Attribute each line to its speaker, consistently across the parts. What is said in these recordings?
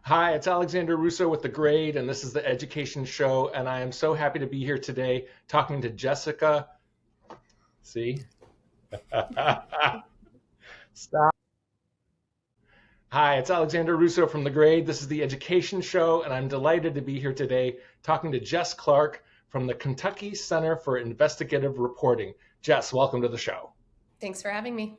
Speaker 1: Hi, it's Alexander Russo with The Grade, and this is the Education Show. And I am so happy to be here today talking to Jessica. See? Stop. Hi, it's Alexander Russo from The Grade. This is the Education Show, and I'm delighted to be here today talking to Jess Clark from the Kentucky Center for Investigative Reporting. Jess, welcome to the show.
Speaker 2: Thanks for having me.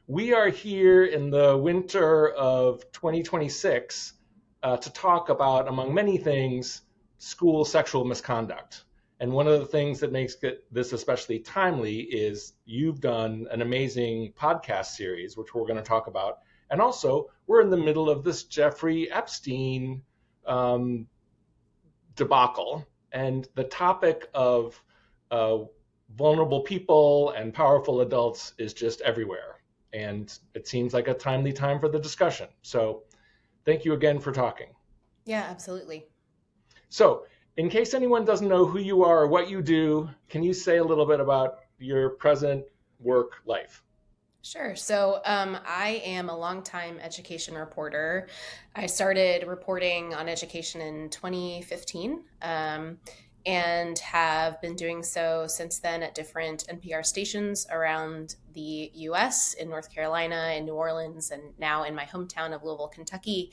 Speaker 1: We are here in the winter of 2026 to talk about, among many things, school sexual misconduct. And one of the things that makes this especially timely is you've done an amazing podcast series, which we're going to talk about. And also, we're in the middle of this Jeffrey Epstein um, debacle. And the topic of uh, vulnerable people and powerful adults is just everywhere. And it seems like a timely time for the discussion. So thank you again for talking.
Speaker 2: Yeah, absolutely.
Speaker 1: So, in case anyone doesn't know who you are or what you do, can you say a little bit about your present work life?
Speaker 2: Sure. I am a longtime education reporter. I started reporting on education in 2015 and have been doing so since then at different NPR stations around the US, in North Carolina, in New Orleans, and now in my hometown of Louisville, Kentucky.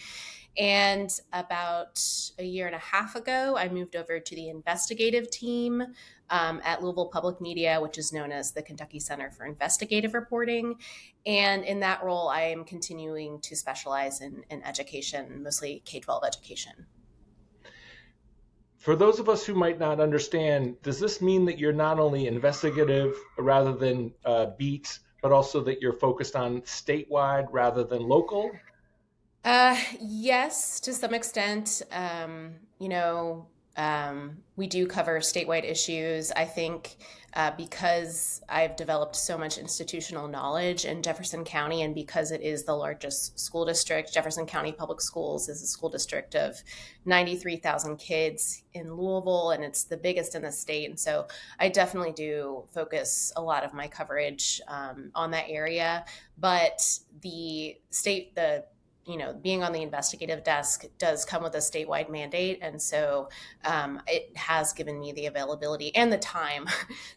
Speaker 2: And about a year and a half ago, I moved over to the investigative team at Louisville Public Media, which is known as the Kentucky Center for Investigative Reporting. And in that role, I am continuing to specialize in education, mostly K 12 education.
Speaker 1: For those of us who might not understand, does this mean that you're not only investigative rather than beat, but also that you're focused on statewide rather than local?
Speaker 2: Yes, to some extent. We do cover statewide issues. I think because I've developed so much institutional knowledge in Jefferson County, and because it is the largest school district, Jefferson County Public Schools is a school district of 93,000 kids in Louisville, and it's the biggest in the state. And so I definitely do focus a lot of my coverage on that area. But being on the investigative desk does come with a statewide mandate. And so it has given me the availability and the time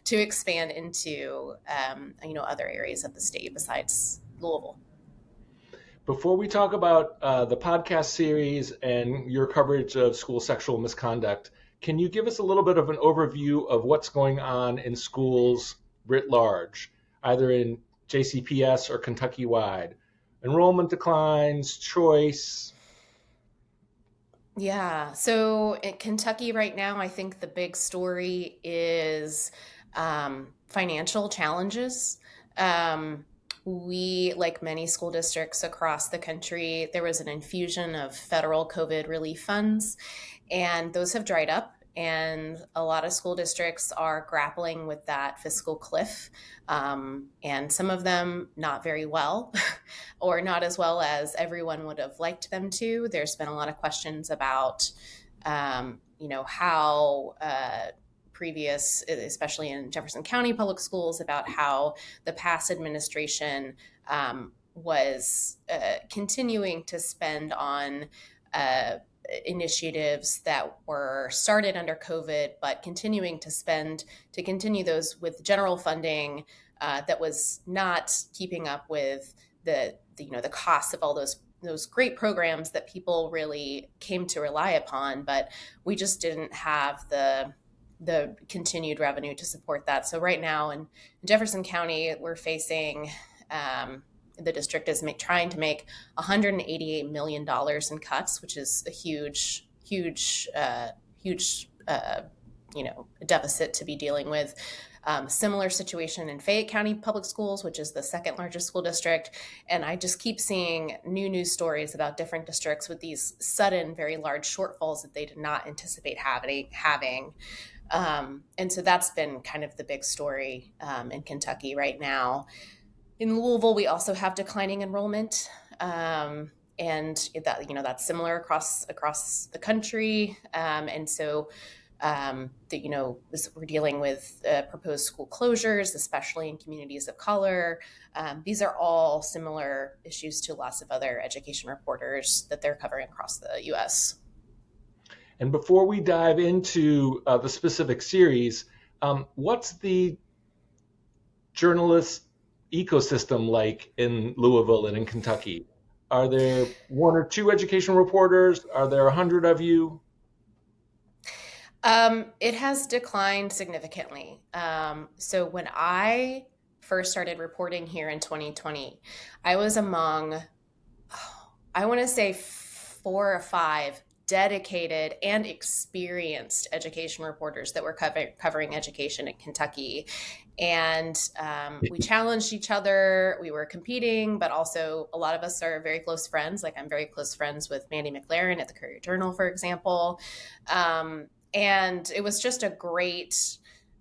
Speaker 2: to expand into, other areas of the state besides Louisville.
Speaker 1: Before we talk about the podcast series and your coverage of school sexual misconduct, can you give us a little bit of an overview of what's going on in schools writ large, either in JCPS or Kentucky wide? Enrollment declines, choice.
Speaker 2: Yeah. So in Kentucky right now, I think the big story is financial challenges. We, like many school districts across the country, there was an infusion of federal COVID relief funds, and those have dried up. And a lot of school districts are grappling with that fiscal cliff, and some of them not very well, or not as well as everyone would have liked them to. There's been a lot of questions about, how previous, especially in Jefferson County public schools, about how the past administration was continuing to spend on initiatives that were started under COVID, but continuing to spend to continue those with general funding that was not keeping up with the cost of all those great programs that people really came to rely upon. But we just didn't have the continued revenue to support that. So right now in Jefferson County, we're facing the district is trying to make $188 million in cuts, which is a huge deficit to be dealing with. Similar situation in Fayette County Public Schools, which is the second largest school district. And I just keep seeing new news stories about different districts with these sudden, very large shortfalls that they did not anticipate having. And so that's been kind of the big story in Kentucky right now. In Louisville, we also have declining enrollment. And that's similar across the country. And so we're dealing with proposed school closures, especially in communities of color. These are all similar issues to lots of other education reporters that they're covering across the US.
Speaker 1: And before we dive into the specific series, what's the journalist ecosystem like in Louisville and in Kentucky? Are there one or two education reporters? Are there 100 of you?
Speaker 2: It has declined significantly. So when I first started reporting here in 2020, I was among, I want to say, 4 or 5 dedicated and experienced education reporters that were covering education in Kentucky. And we challenged each other. We were competing, but also a lot of us are very close friends. Like I'm very close friends with Mandy McLaren at the Courier Journal, for example. And it was just a great,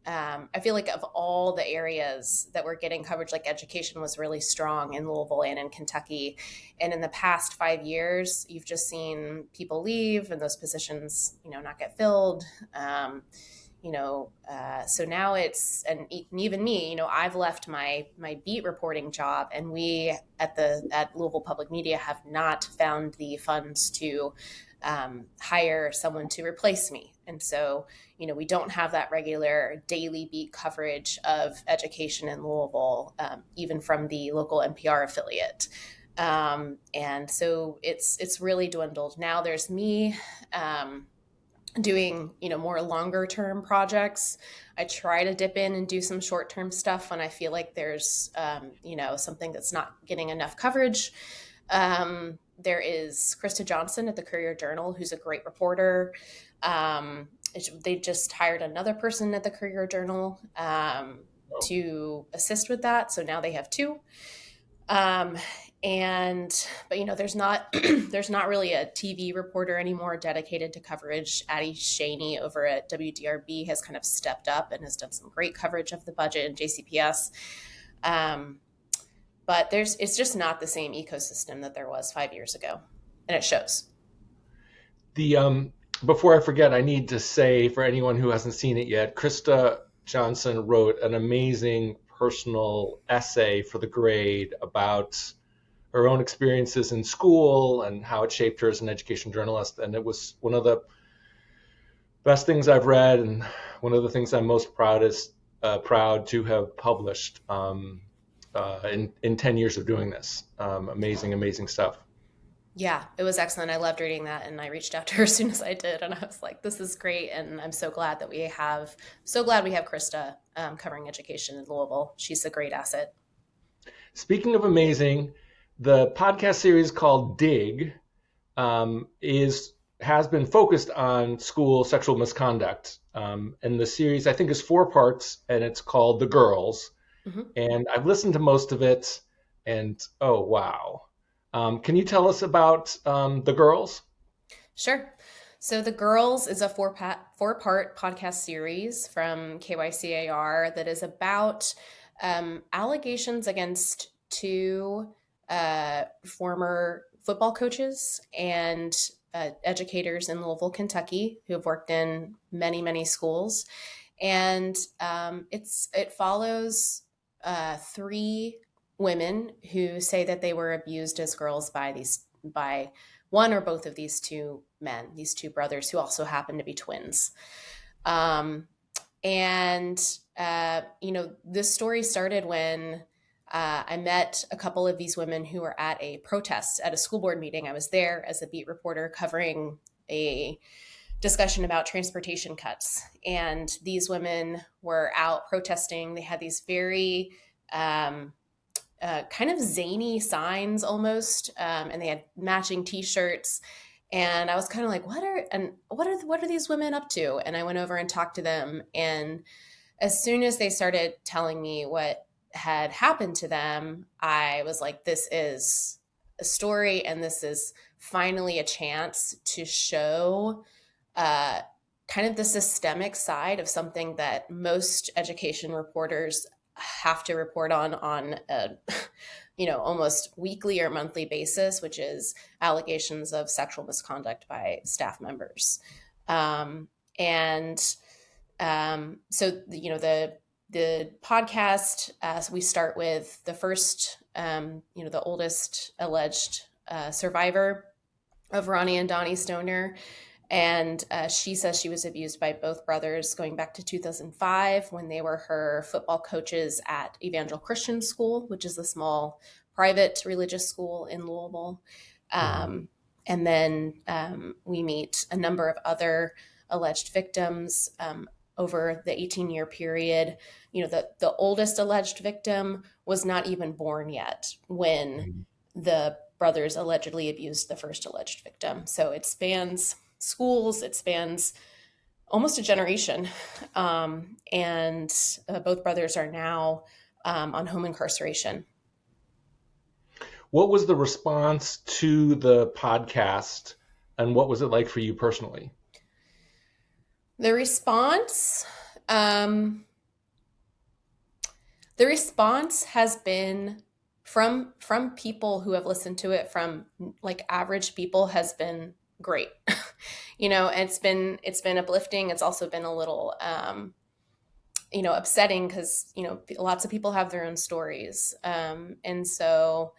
Speaker 2: I feel like of all the areas that were getting coverage, like education was really strong in Louisville and in Kentucky. And in the past 5 years, you've just seen people leave and those positions, not get filled. So now and even me, I've left my beat reporting job, and we at Louisville Public Media have not found the funds to hire someone to replace me. And so, we don't have that regular daily beat coverage of education in Louisville, even from the local NPR affiliate. And so it's really dwindled. Now there's me doing, more longer term projects. I try to dip in and do some short term stuff when I feel like there's, something that's not getting enough coverage. There is Krista Johnson at the Courier Journal, who's a great reporter. They just hired another person at the Courier Journal to assist with that. So now they have 2. But there's not there's not really a TV reporter anymore dedicated to coverage. Addie Shaney over at WDRB has kind of stepped up and has done some great coverage of the budget and JCPS. But it's just not the same ecosystem that there was 5 years ago, and it shows.
Speaker 1: Before I forget, I need to say for anyone who hasn't seen it yet, Krista Johnson wrote an amazing personal essay for the grade about her own experiences in school and how it shaped her as an education journalist. And it was one of the best things I've read, and one of the things I'm most proud to have published in 10 years of doing this. Amazing stuff.
Speaker 2: Yeah, it was excellent. I loved reading that, and I reached out to her as soon as I did, and I was like, "This is great," and I'm so glad we have Krista covering education in Louisville. She's a great asset.
Speaker 1: Speaking of amazing, the podcast series called Dig has been focused on school sexual misconduct, and the series I think is 4 parts, and it's called The Girls. Mm-hmm. And I've listened to most of it, and oh wow. Can you tell us about The Girls?
Speaker 2: Sure. So The Girls is a 4-part podcast series from KYCAR that is about allegations against 2 former football coaches and educators in Louisville, Kentucky, who have worked in many schools. And it follows 3 women who say that they were abused as girls by one or both of these 2 men, these 2 brothers who also happen to be twins. This story started when I met a couple of these women who were at a protest at a school board meeting. I was there as a beat reporter covering a discussion about transportation cuts. And these women were out protesting. They had these very kind of zany signs almost, and they had matching T-shirts. And I was kind of like, what are these women up to? And I went over and talked to them. And as soon as they started telling me what had happened to them, I was like, this is a story, and this is finally a chance to show kind of the systemic side of something that most education reporters have to report on a almost weekly or monthly basis, which is allegations of sexual misconduct by staff members. And so, the podcast, so we start with the first, the oldest alleged survivor of Ronnie and Donnie Stoner. And she says she was abused by both brothers going back to 2005 when they were her football coaches at Evangel Christian School, which is a small private religious school in Louisville. And then we meet a number of other alleged victims over the 18-year period. The oldest alleged victim was not even born yet when the brothers allegedly abused the first alleged victim. So it spans schools, it spans almost a generation. And both brothers are now on home incarceration.
Speaker 1: What was the response to the podcast, and what was it like for you personally?
Speaker 2: The response, the response has been from people who have listened to it, from like average people, has been great. It's been uplifting. It's also been a little upsetting because lots of people have their own stories, and so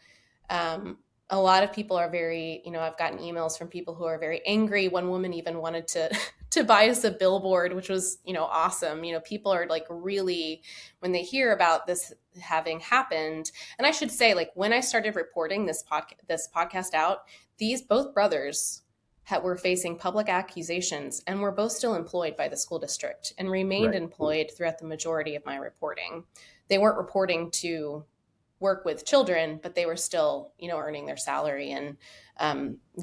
Speaker 2: a lot of people are very, I've gotten emails from people who are very angry. One woman even wanted to buy us a billboard, which was, awesome. People are like really, when they hear about this having happened. And I should say, like, when I started reporting this podcast out, these both brothers were facing public accusations and were both still employed by the school district and remained employed throughout the majority of my reporting. They weren't reporting to work with children, but they were still, earning their salary and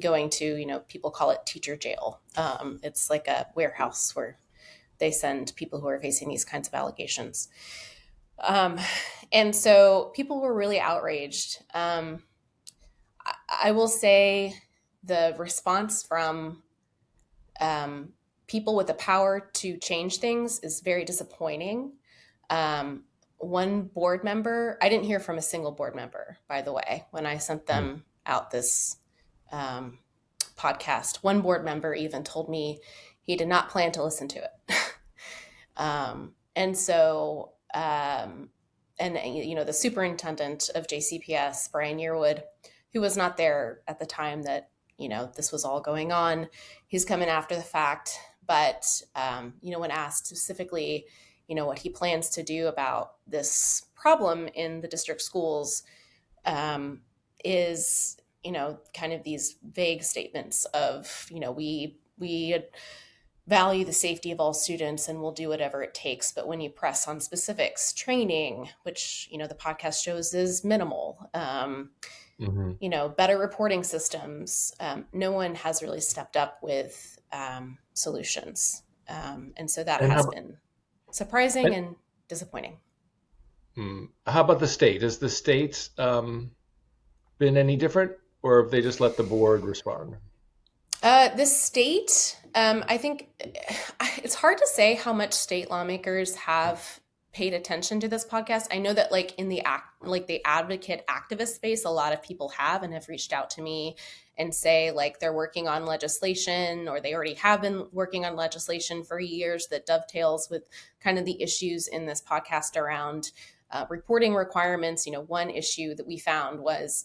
Speaker 2: going to, people call it teacher jail. It's like a warehouse where they send people who are facing these kinds of allegations. And so people were really outraged. I will say the response from people with the power to change things is very disappointing. One board member, I didn't hear from a single board member, by the way, when I sent them out this podcast. One board member even told me he did not plan to listen to it. And so, the superintendent of JCPS, Brian Yearwood, who was not there at the time that, this was all going on, he's coming after the fact. But, when asked specifically, what he plans to do about this problem in the district schools, is, kind of these vague statements of, we value the safety of all students and we'll do whatever it takes. But when you press on specifics, training, which, the podcast shows is minimal, better reporting systems, no one has really stepped up with solutions. And so that has been surprising and disappointing.
Speaker 1: How about the state? Has the state been any different, or have they just let the board respond?
Speaker 2: The state, I think it's hard to say how much state lawmakers have paid attention to this podcast. I know that like in the advocate activist space, a lot of people have and have reached out to me and say like they're working on legislation, or they already have been working on legislation for years that dovetails with kind of the issues in this podcast around reporting requirements. One issue that we found was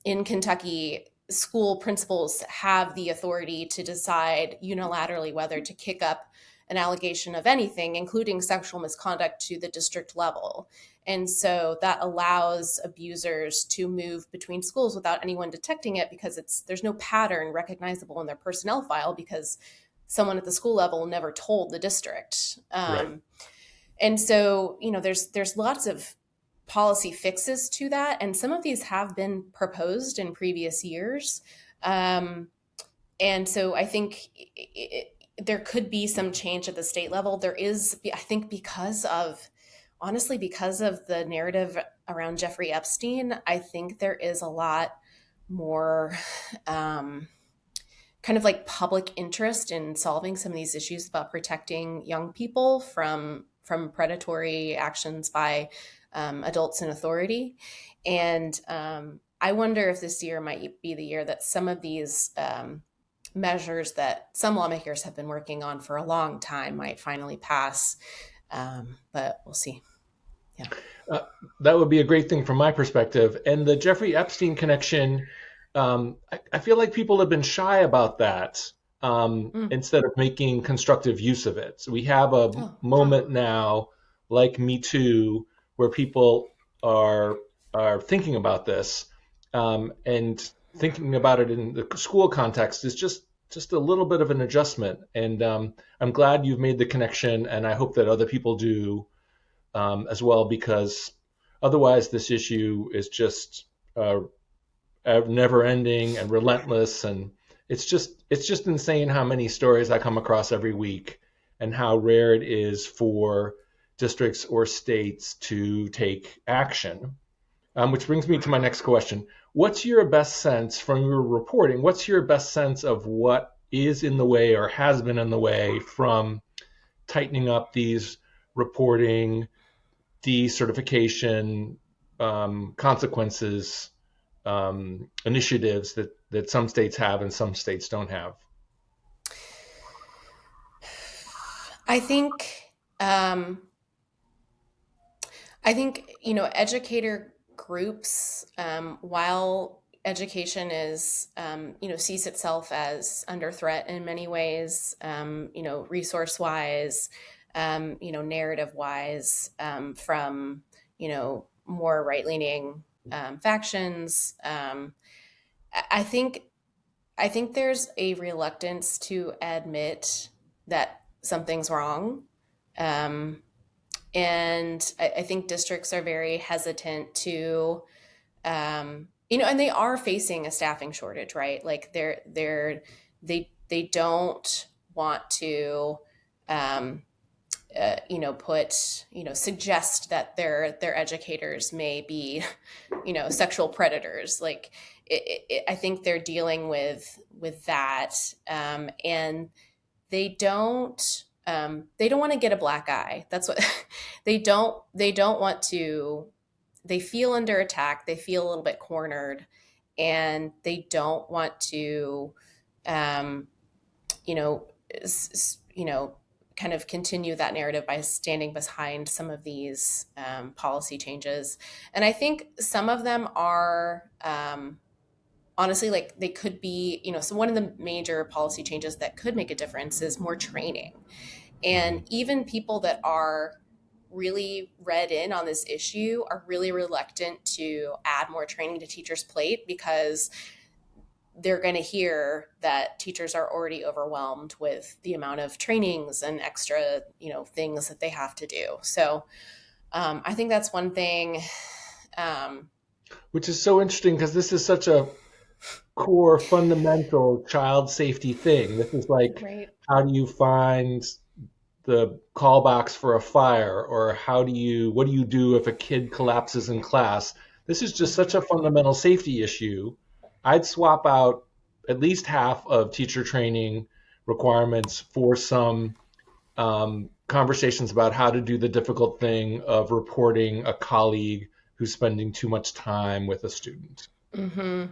Speaker 2: in Kentucky, school principals have the authority to decide unilaterally whether to kick up an allegation of anything, including sexual misconduct, to the district level. And so that allows abusers to move between schools without anyone detecting it, because there's no pattern recognizable in their personnel file, because someone at the school level never told the district. And so, there's lots of policy fixes to that. And some of these have been proposed in previous years. And so I think there could be some change at the state level. There is, I think, because of the narrative around Jeffrey Epstein, I think there is a lot more kind of like public interest in solving some of these issues about protecting young people from predatory actions by adults in authority. And I wonder if this year might be the year that some of these measures that some lawmakers have been working on for a long time might finally pass. But we'll see. Yeah.
Speaker 1: Uh, that would be a great thing from my perspective. And the Jeffrey Epstein connection, I feel like people have been shy about that
Speaker 2: Mm.
Speaker 1: instead of making constructive use of it. So we have a
Speaker 2: Oh.
Speaker 1: moment now, like Me Too, where people are are thinking about this, and thinking about it in the school context is just a little bit of an adjustment. And I'm glad you've made the connection, and I hope that other people do as well, because otherwise this issue is just never ending and relentless, and it's just insane how many stories I come across every week, and how rare it is for districts or states to take action. Which brings me to my next question. What's your best sense from your reporting? What's your best sense of what is in the way or has been in the way from tightening up these reporting, decertification consequences, initiatives that some states have and some states don't have?
Speaker 2: I think um, educator groups, while education is, sees itself as under threat in many ways, resource wise, narrative wise, from, more right leaning factions. I think I think there's a reluctance to admit that something's wrong. Um, and I think districts are very hesitant to, and they are facing a staffing shortage, right? Like they don't want to, um, suggest that their educators may be, sexual predators. Like I think they're dealing with that, and they don't want to get a black eye. That's what they don't want to. They feel under attack. They feel a little bit cornered, and they don't want to, um, you know, kind of continue that narrative by standing behind some of these policy changes. And I think some of them are, honestly, like they could be, so one of the major policy changes that could make a difference is more training. And even people that are really read in on this issue are really reluctant to add more training to teachers' plate, because they're going to hear that teachers are already overwhelmed with the amount of trainings and extra, things that they have to do. So I think that's one thing. Um,
Speaker 1: Which is so interesting because this is such a core fundamental child safety thing. This is like,
Speaker 2: right.
Speaker 1: how do you find the call box for a fire, or what do you do if a kid collapses in class? This is just such a fundamental safety issue. I'd swap out at least half of teacher training requirements for some conversations about how to do the difficult thing of reporting a colleague who's spending too much time with a student.
Speaker 2: hmm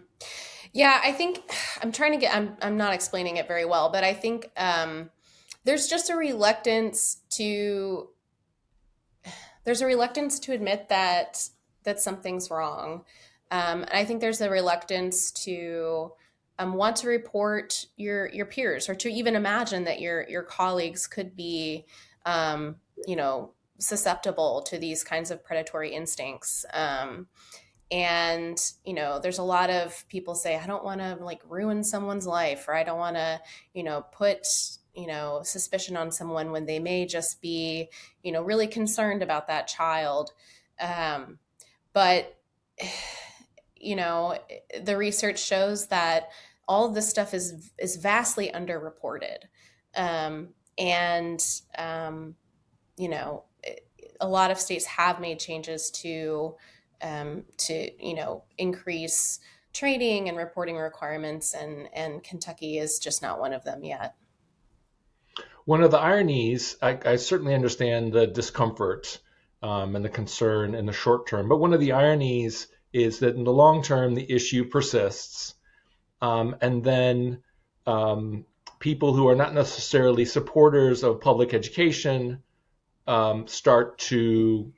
Speaker 2: Yeah, I think I'm not explaining it very well, but I think there's just a reluctance to admit that something's wrong. And I think there's a reluctance to want to report your peers, or to even imagine that your colleagues could be, um, you know, susceptible to these kinds of predatory instincts. And there's a lot of people say, I don't want to like ruin someone's life, or I don't want to put suspicion on someone when they may just be really concerned about that child. But you know the research shows that all of this stuff is vastly underreported. And you know a lot of states have made changes to increase training and reporting requirements, and Kentucky is just not one of them yet.
Speaker 1: One of the ironies, I certainly understand the discomfort and the concern in the short term, but one of the ironies is that in the long term, the issue persists. And then um, people who are not necessarily supporters of public education start to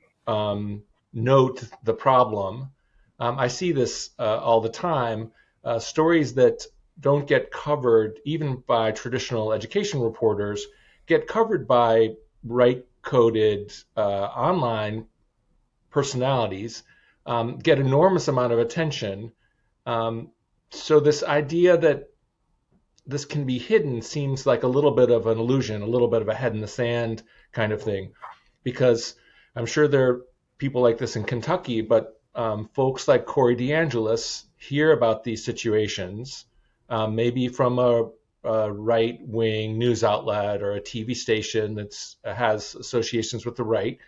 Speaker 1: note the problem. I see this all the time. Stories that don't get covered, even by traditional education reporters, get covered by right coded online personalities, get enormous amount of attention. Um, so this idea that this can be hidden seems like a little bit of an illusion, a little bit of a head in the sand kind of thing, because I'm sure there are people like this in Kentucky, but folks like Corey DeAngelis hear about these situations, maybe from a right wing news outlet or a TV station that has associations with the right,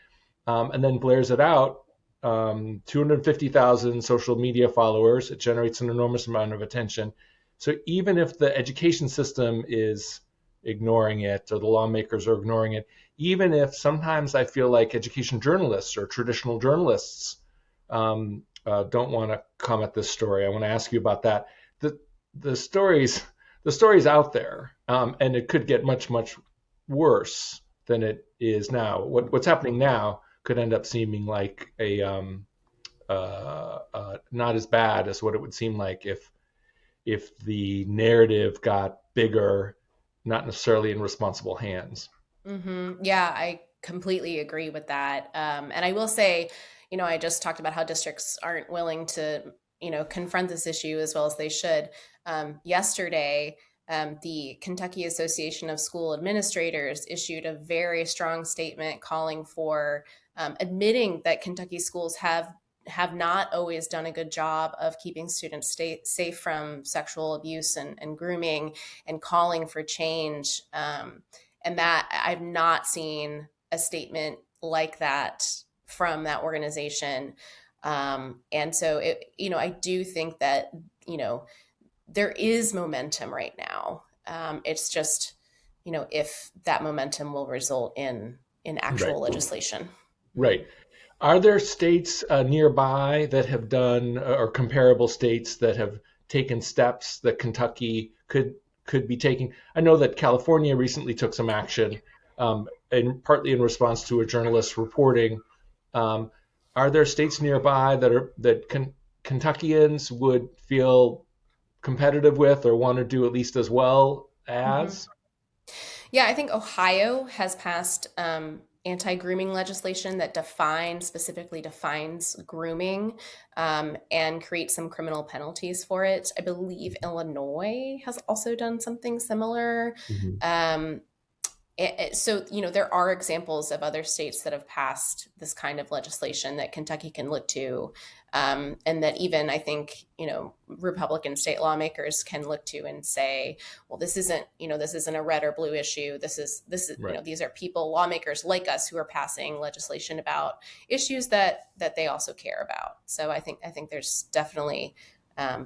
Speaker 1: and then blares it out. 250,000 social media followers. It generates an enormous amount of attention. So even if the education system is ignoring it or the lawmakers are ignoring it, even if sometimes I feel like education journalists or traditional journalists don't want to come at this story, I want to ask you about that. The the stories the story's out there, and it could get much worse than it is now. What's happening now could end up seeming like a not as bad as what it would seem like if the narrative got bigger, not necessarily in responsible hands.
Speaker 2: Yeah, I completely agree with that. And I will say, I just talked about how districts aren't willing to, confront this issue as well as they should. Yesterday, the Kentucky Association of School Administrators issued a very strong statement calling for admitting that Kentucky schools have not always done a good job of keeping students safe from sexual abuse and grooming, and calling for change. And that I've not seen a statement like that from that organization. And so I do think that, there is momentum right now. It's just, if that momentum will result in
Speaker 1: Right.
Speaker 2: actual legislation.
Speaker 1: Right. Are there states nearby that have done, or comparable states that have taken steps that Kentucky could be taking? I know that California recently took some action, and partly in response to a journalist reporting. Um, are there states nearby that Kentuckians would feel competitive with or want to do at least as well
Speaker 2: Mm-hmm.
Speaker 1: as?
Speaker 2: Yeah, I think Ohio has passed anti-grooming legislation that specifically defines grooming, and creates some criminal penalties for it. I believe Illinois has also done something similar.
Speaker 1: Mhm.
Speaker 2: Um, so there are examples of other states that have passed this kind of legislation that Kentucky can look to, and that even I think Republican state lawmakers can look to and say, well, this isn't a red or blue issue. This is
Speaker 1: Right.
Speaker 2: these are people, lawmakers like us, who are passing legislation about issues that they also care about. So I think there's definitely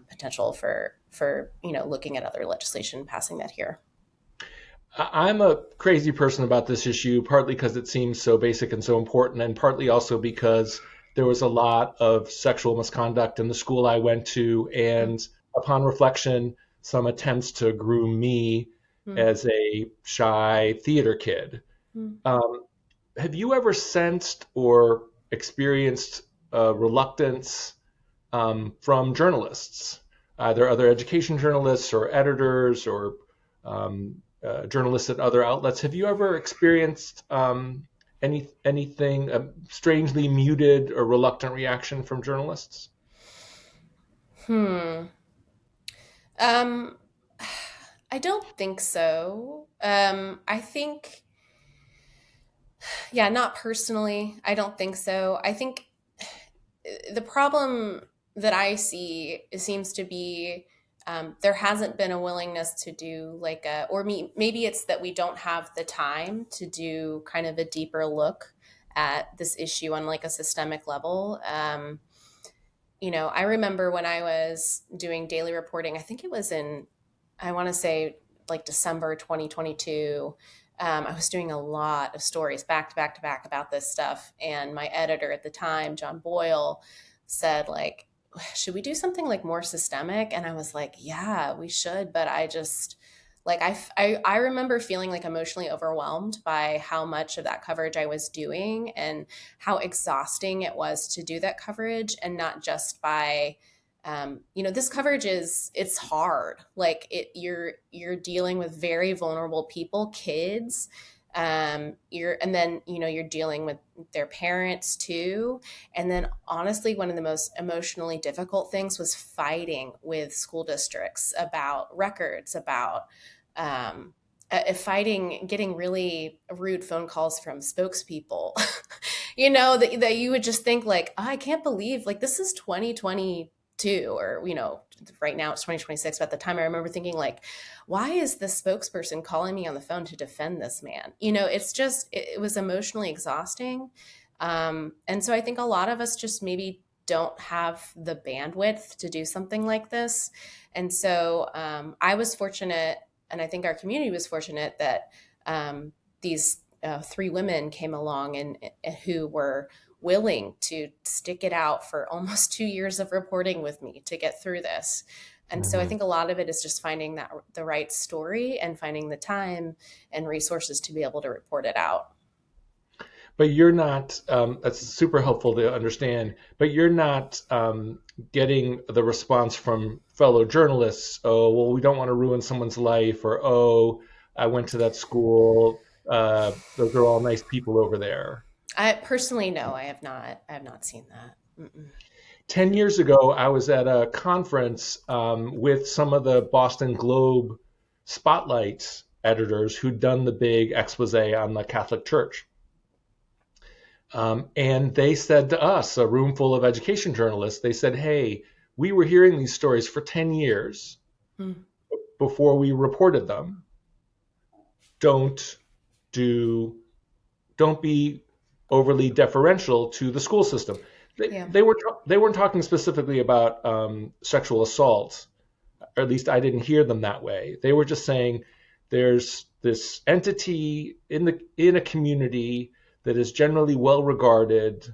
Speaker 2: potential for looking at other legislation passing that here.
Speaker 1: I'm a crazy person about this issue, partly because it seems so basic and so important, and partly also because there was a lot of sexual misconduct in the school I went to, and upon reflection, some attempts to groom me
Speaker 2: Mm-hmm.
Speaker 1: as a shy theater kid. Um, have you ever sensed or experienced reluctance from journalists, either other education journalists or editors or journalists at other outlets? Have you ever experienced anything strangely muted or reluctant reaction from journalists?
Speaker 2: Hmm. Um, I don't think so. I think, yeah, not personally. I don't think so. I think the problem that I see seems to be, there hasn't been a willingness to do like maybe it's that we don't have the time to do kind of a deeper look at this issue on like a systemic level. I remember when I was doing daily reporting, I think it was I want to say like December 2022. I was doing a lot of stories back to back to back about this stuff. And my editor at the time, John Boyle, said, like, should we do something like more systemic? And I was like, yeah, we should. But I just, Like I remember feeling like emotionally overwhelmed by how much of that coverage I was doing and how exhausting it was to do that coverage, and not just by this coverage it's hard. Like you're dealing with very vulnerable people, kids. And then you're dealing with their parents too. And then honestly, one of the most emotionally difficult things was fighting with school districts about records, about fighting, getting really rude phone calls from spokespeople, that you would just think like, oh, I can't believe like this is 2022, or, right now it's 2026. But at the time I remember thinking like, why is this spokesperson calling me on the phone to defend this man? It was emotionally exhausting. And so I think a lot of us just maybe don't have the bandwidth to do something like this. And so I was fortunate, and I think our community was fortunate that these three women came along and who were willing to stick it out for almost 2 years of reporting with me to get through this. And so I
Speaker 1: Mhm.
Speaker 2: think a lot of it is just finding the right story and finding the time and resources to be able to report it out.
Speaker 1: But you're not, that's super helpful to understand, but you're not getting the response from fellow journalists, oh, well, we don't want to ruin someone's life, or, oh, I went to that school. Those are all nice people over there.
Speaker 2: I personally, no, I have not seen that. Mm-mm.
Speaker 1: 10 years ago, I was at a conference with some of the Boston Globe Spotlight editors who'd done the big expose on the Catholic Church. And they said to us, a room full of education journalists, they said, hey, we were hearing these stories for 10 years
Speaker 2: Mm.
Speaker 1: before we reported them. Don't do, don't be overly deferential to the school system.
Speaker 2: Yeah.
Speaker 1: They weren't talking specifically about sexual assault, or at least I didn't hear them that way. They were just saying there's this entity in a community that is generally well regarded,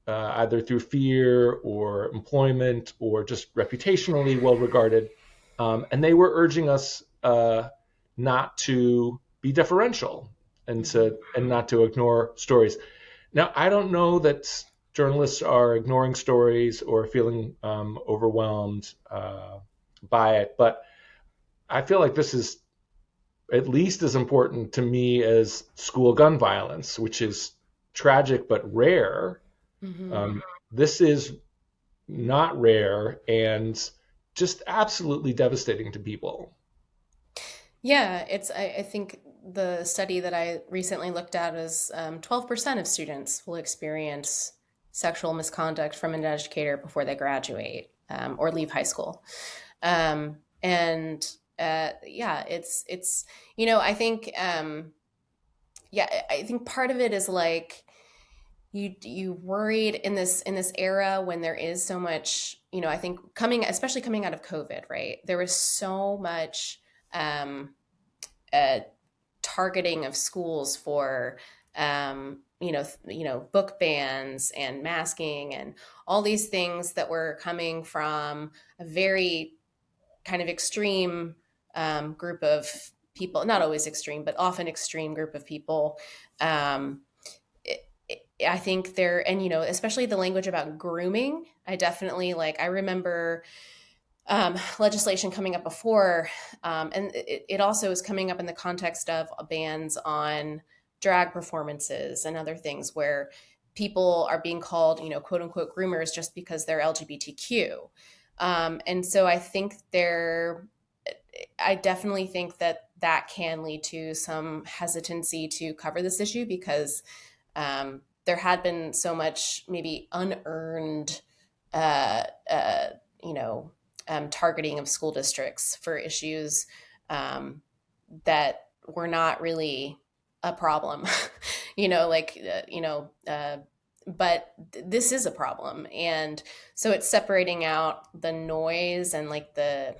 Speaker 1: either through fear or employment or just reputationally well regarded, and they were urging us not to be deferential
Speaker 2: Mm-hmm.
Speaker 1: and not to ignore stories. Now, I don't know that journalists are ignoring stories or feeling overwhelmed by it, but I feel like this is at least as important to me as school gun violence, which is tragic but rare.
Speaker 2: Mm-hmm.
Speaker 1: This is not rare and just absolutely devastating to people.
Speaker 2: Yeah, I think the study that I recently looked at is 12% of students will experience sexual misconduct from an educator before they graduate or leave high school. And yeah, I think, I think part of it is like, you worried in this era when there is so much, I think especially coming out of COVID, right? There was so much um, uh, targeting of schools for book bans and masking and all these things that were coming from a very kind of extreme group of people, not always extreme but often extreme group of people. um, I think there, and especially the language about grooming. I definitely, like, I remember legislation coming up before, and it also is coming up in the context of bans on drag performances and other things where people are being called, quote unquote, groomers just because they're LGBTQ. And so I definitely think that that can lead to some hesitancy to cover this issue because there had been so much maybe unearned, uh, uh, you know, targeting of school districts for issues that were not really a problem, like, but this is a problem. And so it's separating out the noise and like the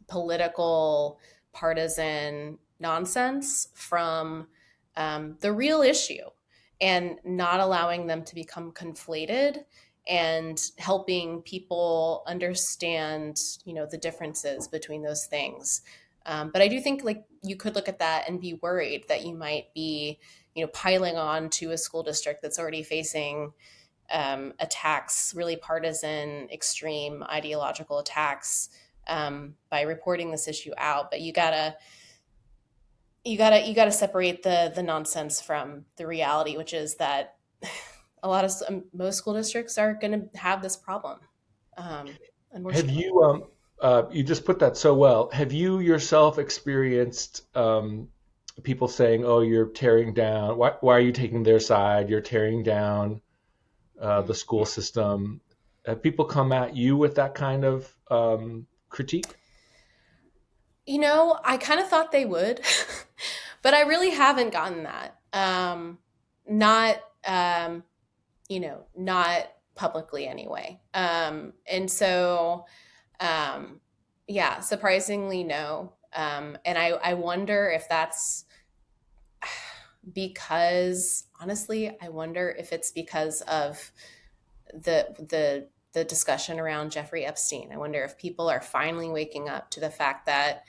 Speaker 2: political partisan nonsense from the real issue, and not allowing them to become conflated, and helping people understand the differences between those things. But I do think like you could look at that and be worried that you might be, piling on to a school district that's already facing attacks, really partisan, extreme ideological attacks, by reporting this issue out. But you gotta separate the nonsense from the reality, which is that most school districts are going to have this problem, um,
Speaker 1: Have
Speaker 2: unfortunately.
Speaker 1: you you just put that so well. Have you yourself experienced people saying, "Oh, you're tearing down. Why are you taking their side? You're tearing down the
Speaker 2: Mm.
Speaker 1: school system." Have people come at you with that kind of critique?
Speaker 2: I kind of thought they would, but I really haven't gotten that. Not, not publicly anyway. And so, um, yeah, surprisingly, no. And I wonder if that's because, honestly, I wonder if it's because of the discussion around Jeffrey Epstein. I wonder if people are finally waking up to the fact that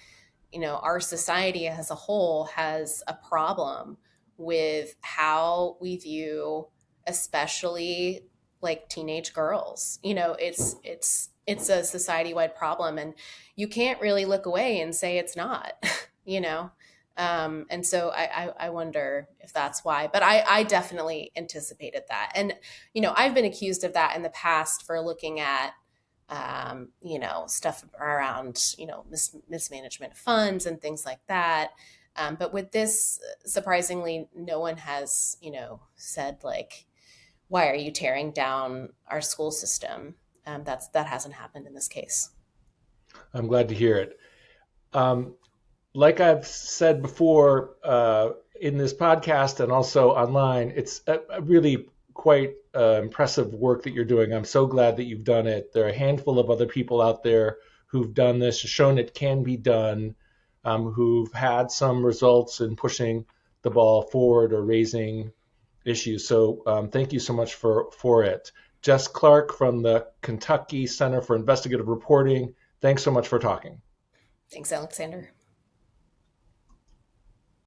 Speaker 2: our society as a whole has a problem with how we view especially like teenage girls. It's a society-wide problem, and you can't really look away and say it's not. you know and so I wonder if that's why, but I definitely anticipated that. And I've been accused of that in the past for looking at stuff around, mismanagement of funds and things like that. But with this, surprisingly, no one has, said like, why are you tearing down our school system? That hasn't happened in this case.
Speaker 1: I'm glad to hear it. Um, like I've said before in this podcast and also online, it's a really quite impressive work that you're doing. I'm so glad that you've done it. There are a handful of other people out there who've done this, shown it can be done, who've had some results in pushing the ball forward or raising issues. So thank you so much for it. Jess Clark from the Kentucky Center for Investigative Reporting. Thanks so much for talking.
Speaker 2: Thanks, Alexander.